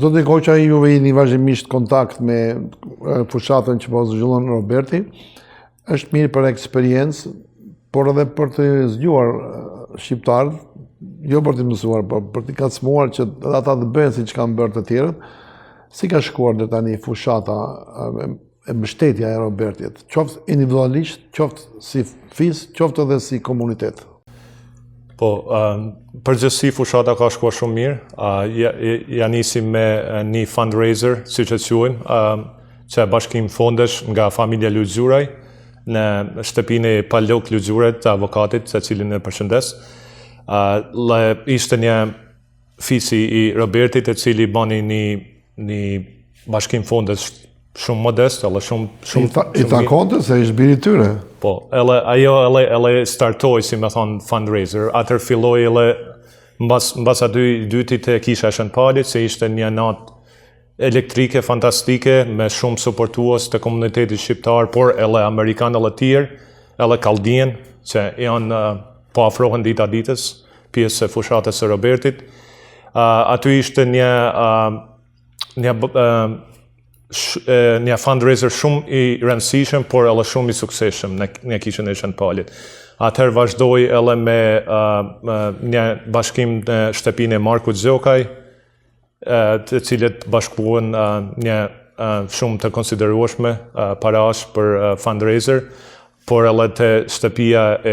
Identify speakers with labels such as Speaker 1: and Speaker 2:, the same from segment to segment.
Speaker 1: Zoti Koqa, juve jeni vazhdimisht kontakt me fushatën që po zhvillon Roberti. Është mirë për eksperiencë, por edhe për të zgjuar shqiptarët, jo për të mësuar, por për të kacmuar që ata të bëjnë si që kanë bërë të tjerët. Si ka shkuar dhe tani fushata e mbështetja e Robertit, qoftë individualisht, qoftë si fis, qoftë edhe si komunitet?
Speaker 2: Po, përgjithësi fushata ka shkuar shumë mirë. Ja nisi me një fundraiser, si që quajmë, që bashkim fondesh nga familja Luxuraj, në shtëpinë e Palok Luxuraj të avokatit, se cilin e përshëndes. Ishte një fisi i Robertit, e cili bani një bashkim fondesh shumë modest, edhe shumë
Speaker 1: I takonte se ishte biri tyre.
Speaker 2: Po, ajo startoi, si me thonë, fundraiser. Atër filloi mbas aty dytit e kisha Shënpalit, se ishte një natë elektrike, fantastike, me shumë suportues të komunitetit shqiptar, por edhe amerikan edhe tjerë, edhe kaldien, që janë po afrohen dita ditës, pjesë e fushatës së Robertit. Aty ishte një fundraiser shumë i rëndësishëm, por edhe shumë i suksesshëm në kishën e Shënpalit. Atëherë vazhdoi edhe me një bashkim në shtëpinë e Markut Zokaj, të cilët bashkuan një shumë të konsiderueshme parash për fundraiser, por edhe të shtëpia e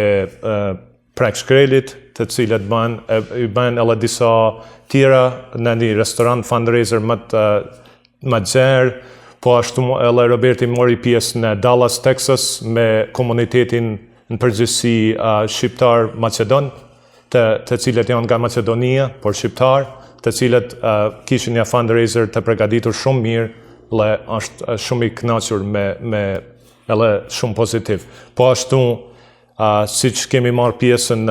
Speaker 2: Prek Shkrelit, të cilët bën edhe disa tjera në një restorant fundraiser më gjerë, po ashtu edhe Roberti mori pjesë në Dallas, Texas, me komunitetin në përgjithësi shqiptar Macedon, të cilët janë nga Macedonia, por shqiptar, të cilët kishin një fundraiser të përgatitur shumë mirë, dhe është shumë i kënaqur me edhe shumë pozitiv. Po ashtu, siç kemi marrë pjesën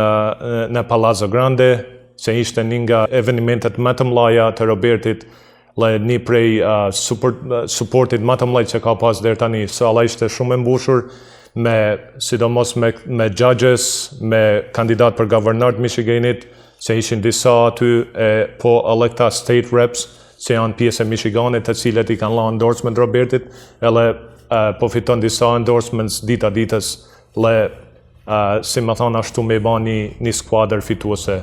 Speaker 2: në Palazzo Grande, që ishte një nga evenimentet më të mëdha të Robertit, dhe një prej supportit më të mëdhenj që ka pas deri tani, salla ishte shumë e mbushur, sidomos me judges, me kandidat për guvernor të Michiganit, që ishin disa aty, po edhe këta state reps, që janë pjesë e Michiganit, të cilët i kanë lënë endorsement Robertit, edhe po fiton disa endorsements dita ditës, dhe si më thonë ashtu me ba një skuadër fituese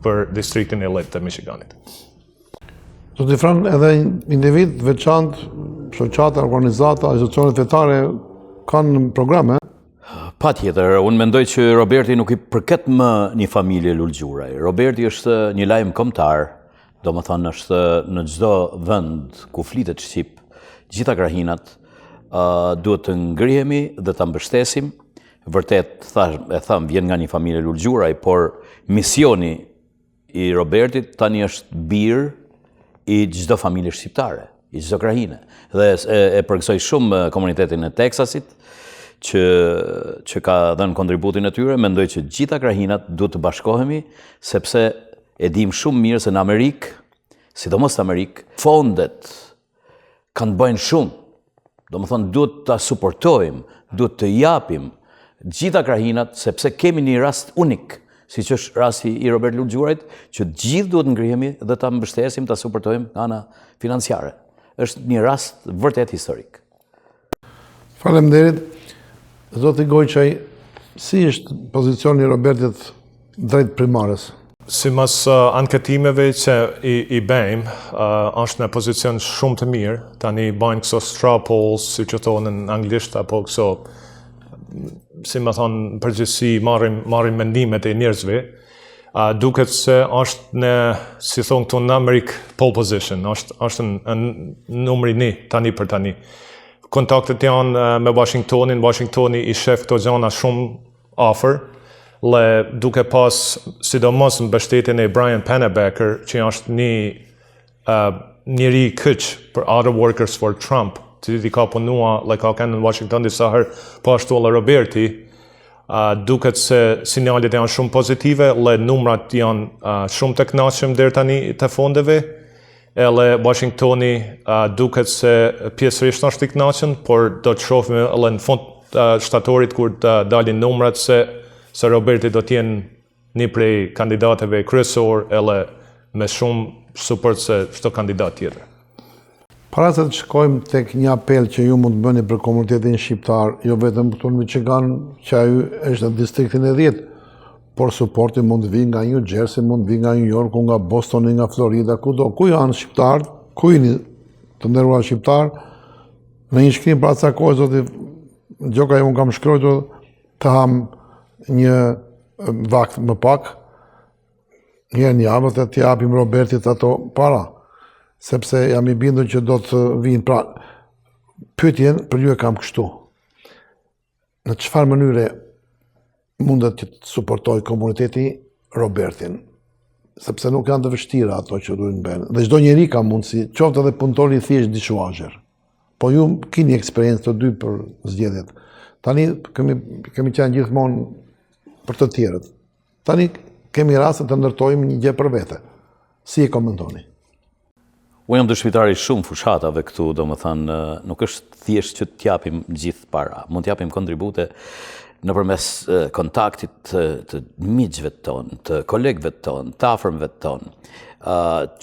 Speaker 2: për distriktin e lehtë të Michiganit.
Speaker 1: Zoti Fran, edhe individ veçantë, shoqata, organizata, institucionet fetare kanë programe?
Speaker 3: Patjetër, unë mendoj që Roberti nuk i përket më një familje Luxuraj. Roberti është një lajm kombëtar, do më thonë është në çdo vend ku flitet shqip, gjitha krahinat, duhet të ngrihemi dhe ta mbështesim. Vërtet, vjen nga një familje Luxuraj, por misioni i Robertit tani është bir i çdo familje shqiptare, i çdo krahine. Dhe e përgësoj shumë komunitetin e Teksasit, që ka dhënë kontributin e tyre. Mendoj që gjitha krahinat duhet të bashkohemi, sepse e dim shumë mirë se në Amerikë, sidomos në Amerikë, fondet kanë bëjnë shumë. Do më thonë, duhet të suportojmë, duhet të japim gjitha krahinat, sepse kemi një rast unik, si që është rasti i Robert Luxurajt, që gjithë duhet ngrihemi dhe ta mbështesim, ta suportojmë nga ana financiare. Është një rast vërtet historik.
Speaker 1: Faleminderit. Zoti Gojçaj, si është pozicioni i Robertit drejt primares?
Speaker 2: Sipas anketimeve që i bëjmë, është në pozicion shumë të mirë. Tani bajnë këso straw polls, si që thonë në anglisht, apo këso, si më thonë, përgjithësi marrim mendimet e njerëzve. Duket se është në, si thonë këtu në Amerikë, pole position, është në numri 1 tani për tani. Kontaktet janë me Washingtonin. Washingtoni i shef këto gjëra shumë afër, dhe duke pas sidomos mbështetjen e Brian Pennebaker, që është njëri kyç për Auto Workers for Trump, që i ka punua, dhe ka qenë në Washington disa herë, po ashtu edhe Roberti, duket se sinjalet janë shumë pozitive, dhe numrat janë shumë të kënaqshëm deri tani të fondeve. Edhe Washingtoni duket se pjesërisht është i kënaqur, por do të shohim edhe në fund shtatorit kur të dalin numrat se Roberti do të jenë një prej kandidatëve kryesor, edhe me shumë suport se çdo kandidat tjetër.
Speaker 1: Para se të shkojmë tek një apel që ju mund të bëni për komunitetin shqiptar, jo vetëm këtu në Michigan, që ai është në distriktin e 10, por supporti mund të vinë nga New Jersey, mund të vinë nga New York, nga Boston, nga Florida, kudo. Ku janë shqiptar, ku jeni të nderuar shqiptar, në një shkrim pra ca kohë, zoti Gjoka, unë kam shkruar të ham një vakt më pak, një javë të japim Robertit ato para, sepse jam i bindur që do të vinë. Pra, pyetjen për ju e kam kështu. Në çfarë mënyre mundet që të suportoj komuniteti Robertin? Sepse nuk janë të vështira ato që duhen bënë. Dhe çdo njeri ka mundësi, qoftë edhe punëtori i thjesht dishuazher. Po ju keni eksperiencë të dy për zgjedhjet. Tani kemi qenë gjithmonë për të tjerët. Tani kemi rastin të ndërtojmë një gjë për vete. Si e komentoni?
Speaker 3: Unë jam dëshmitari shumë fushatave këtu, do më thënë, nuk është thjesht që t'japim gjithë para. Mund t'japim kontribute nëpërmes kontaktit të miqve tonë, të kolegëve tonë, të afërmëve tonë,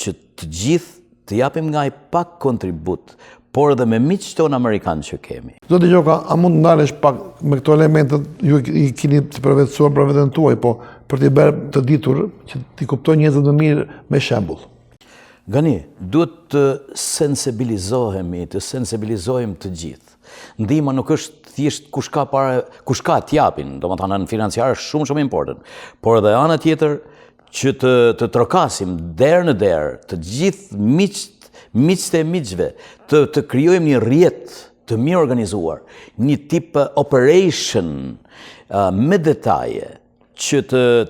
Speaker 3: që të gjithë të japim nga i pak kontribut, por edhe me miqtë tonë Amerikanë që kemi.
Speaker 1: Zoti Gjoka, a mund të ndalesh pak me këto elementet, ju i keni të përvetësuar për veten tuaj, po për t'i bërë të ditur që t'i kuptojnë njerëzit më mirë me shembull.
Speaker 3: Gani, duhet të sensibilizohemi, të sensibilizojmë të gjithë. Ndihma nuk është thjesht kush ka t'japin, do më thënë në financiare shumë important, por edhe ana tjetër që të trokasim derë në derë të gjithë miqtë e miqve, të krijojmë një rrjet të mirë organizuar, një tip operation me detaje, që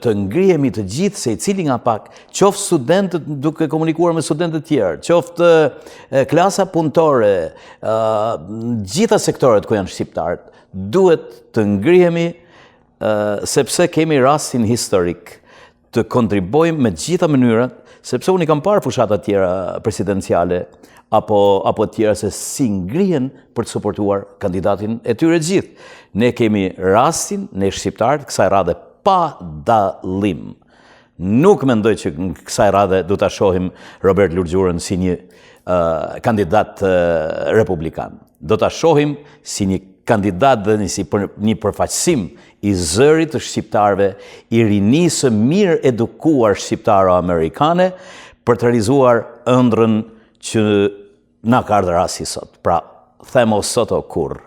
Speaker 3: të ngrihemi të gjithë se i cili nga pak, qoftë studentët duke komunikuar me studentët tjerë, qoftë klasa punëtore, gjitha sektoret ku janë shqiptarët, duhet të ngrihemi sepse kemi rastin historik të kontribojmë me gjitha mënyrat, sepse unë i kam parë fushatat tjera presidenciale apo tjera se si ngrihen për të suportuar kandidatin e tyre gjithë. Ne kemi rastin, ne shqiptarët, kësaj radhe pa dallim. Nuk mendoj që në kësaj radhe du të shohim Robert Lurgjurën si një kandidat republikan. Do të shohim si një kandidat dhe si një përfaqësim i zërit të shqiptarve, i rinisë mirë edukuar shqiptaro-amerikane për të realizuar ëndrrën që na ka ardhur rasti sot. Pra, themo sot o kurrë.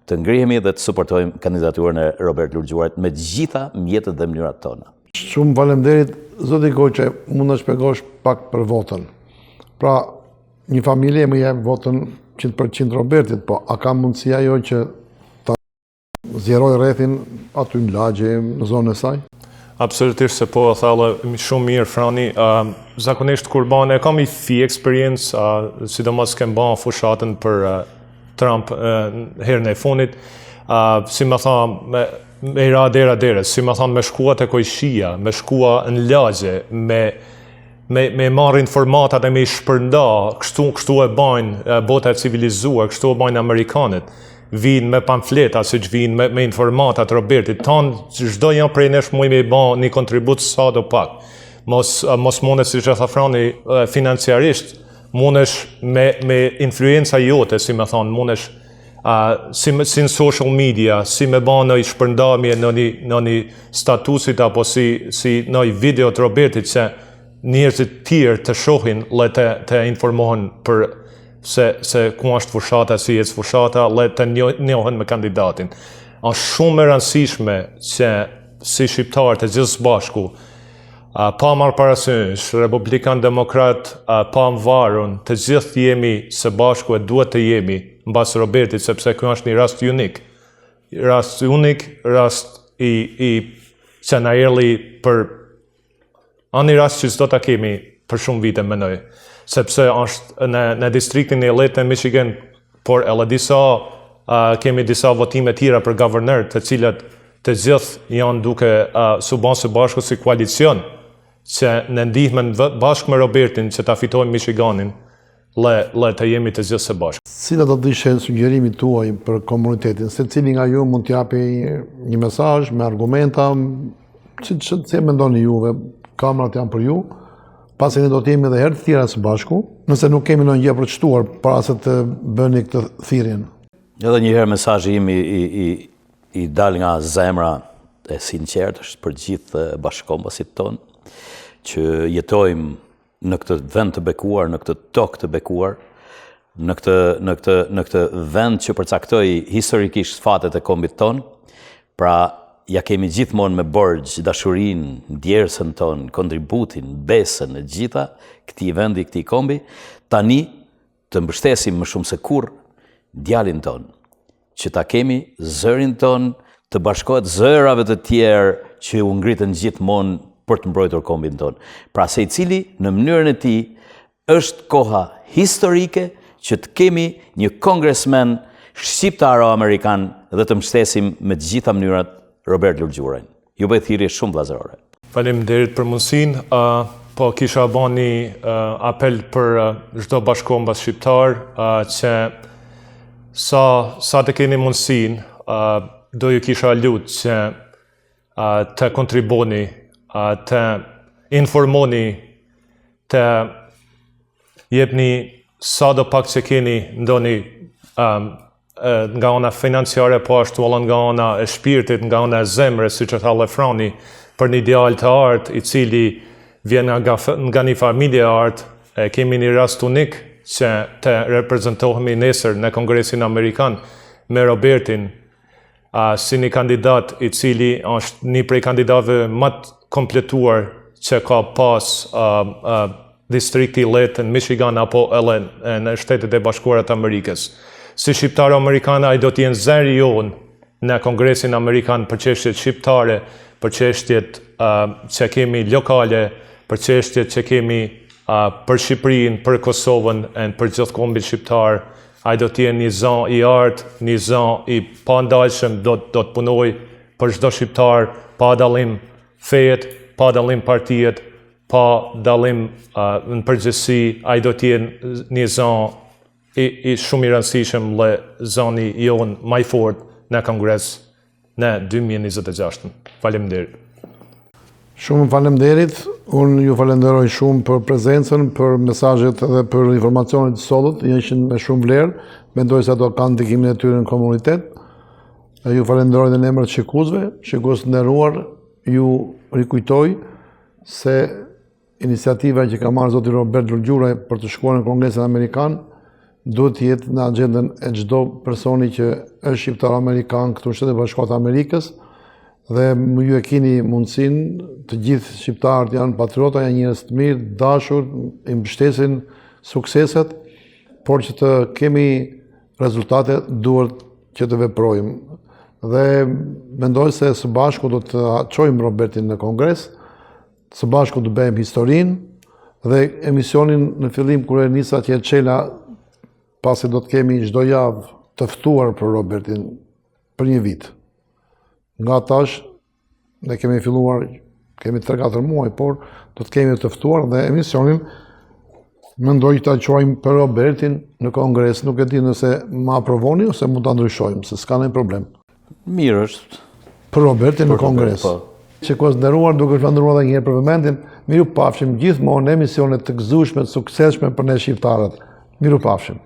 Speaker 3: Të ngrihemi dhe të suportojmë kandidaturën e Robert Lurgjuarit me gjitha mjetët dhe mënyrat tona.
Speaker 1: Shumë faleminderit, zoti Goqe, mund të shpjegosh pak për votën. Pra, një familje më jep votën 100% Robertit, po a ka mundësi ajo që ta zjeroj rrethin aty në lagje, në zonën e saj?
Speaker 2: Absolutisht se po, e thallë shumë mirë, Frani. Zakonisht kur bane, kam i fi eksperiencë, sidomos kem ban fushatën për Trump herën e fundit, si më thamë, me i ra dera, si më thamë, me shkua të kojshia, me shkua në lagje, me marrë informatat e me i shpërnda, kështu e bajnë bota e civilizuar, kështu e bajnë Amerikanët, vinë me pamfleta, si që vinë me informatat Robertit, tanë çdo janë prej nesh muj me i banë një kontribut sa do pak. Mos mune, si që tha Frani, financiarisht, munesh me influenca jote, si me thonë, munesh si në social media, si me ba në i shpërndamje në një statusit apo si në i video të Robertit që njerëzit tjerë të shohin le të informohen për se ku është fushata, si jetë fushata, le të njohen me kandidatin. Është shumë e rëndësishme që si shqiptarë të gjithë bashku, pa marrë parasysh, Republikan Demokrat, pa më varun, të gjithë jemi së bashku e duhet të jemi në basë Robertit, sepse kjo është një rast unik. Rast unik, rast që na erdhi për një rast që s'do ta kemi për shumë vite menoj. Sepse është në distriktin e lehtë në Michigan, por edhe kemi disa votime tjera për guvernër, të cilat të gjithë janë duke së bashku si koalicion, që në ndihmën bashkë me Robertin që ta fitojmë Michiganin, le të jemi të gjithë së bashku.
Speaker 1: Cilat do të ishin sugjerimit tuaj për komunitetin? Se cili nga ju mund t'japi një mesazh me argumenta, si mendoni juve, kamerat janë për ju, pasi ne do të jemi edhe herë të tjera së bashku, nëse nuk kemi ndonjë gjë për të shtuar para se të bëni këtë thirrjen.
Speaker 3: Edhe një herë mesazhi im i dal nga zemra e sinqertë është për gjithë bashkëkombësit tonë, që jetojmë në këtë vend të bekuar, në këtë tokë të bekuar, në këtë vend që përcaktoi historikisht fatet e kombit tonë, pra ja kemi gjithmonë me borxh dashurinë, ndjersën tonë, kontributin, besën e gjitha këtij vendi, këtij kombi, tani të mbështesim më shumë se kurrë djalin tonë, që ta kemi zërin tonë të bashkohet zërave të tjerë që u ngritën gjithmonë për të mbrojtur kombin tonë. Pra secili në mënyrën e tij është koha historike që të kemi një kongresmen shqiptaro-amerikan dhe të mbështesim me të gjitha mënyrat Robert Lulgjurajin. Ju bëj thirrje shumë vëllazërore.
Speaker 2: Faleminderit për mundësinë, po kisha bën një apel për çdo bashkombës shqiptar që sa të keni mundësinë, do ju kisha lutë që të kontriboni, të informoni, të jepni sa do pak që keni ndoni nga ona financiare, po ashtu edhe nga ona e shpirtit, nga ona e zemrës, siç e tha Lefroni, për një ideal të artë i cili vjen nga një familje artë. Kemi një rast unik që të reprezentohemi nesër në Kongresin Amerikan me Robertin si një kandidat i cili është një prej kandidatëve më të kompletuar që ka pas distrikti letë në Michigan apo edhe në Shtetet e Bashkuara të Amerikës. Si shqiptaro-amerikan, ai do t'jenë zëri jonë në Kongresin Amerikan për çështjet shqiptare, për çështjet që kemi lokale, për çështjet që kemi për Shqipërinë, për Kosovën e për gjithë kombin shqiptar. Ai do t'jenë një zon i artë, një zon i pandalshëm, do të punoj për çdo shqiptar, pa dallim fejet, pa dallim partijet, pa dallim në përgjithësi. Ai do t'jenë një zon i shumë i rëndësishëm le zoni jonë më i fortë në Kongres në 2026. Faleminderit.
Speaker 1: Shumë faleminderit. Unë ju falenderoj shumë për prezencën, për mesazhet dhe për informacionet të sotët, ishin me shumë vlerë. Mendoj se ato kanë ndikimin e tyre në komunitet. Ju falenderoj në emër të shikuesve, shikues të nderuar, ju rikujtoj se iniciativa që ka marrë zoti Robert Lulgjuraj për të shkuar në Kongresin Amerikan duhet të jetë në agjendën e çdo personi që është shqiptar-amerikan këtu në Shtetet e Bashkuara të Amerikës, dhe ju e keni mundësinë, të gjithë shqiptarët janë patriota, janë njerëz të mirë, dashur, i mbështesin sukseset, por që të kemi rezultate duhet që të veprojmë. Dhe mendoj se së bashku do të çojmë Robertin në Kongres, së bashku do bëjmë historinë, dhe emisionin në fillim kur e nisa që e çela, pasi do të kemi çdo javë të ftuar për Robertin për një vit. Nga tash, ne kemi filluar, kemi 3-4 muaj, por do të kemi të ftuar dhe emisionin mendoj ta quajmë për Robertin në Kongres. Nuk e di nëse ma aprovoni ose mund ta ndryshojmë, se s'ka ndonjë problem.
Speaker 3: Mirë është.
Speaker 1: Për Robertin në Kongres. Shikues nderuar, duke falendëruar edhe një herë për vëmendjen, miru pafshim gjithmonë emisione të gëzueshme, të suksesshme për ne shqiptarët. Miru pafshim.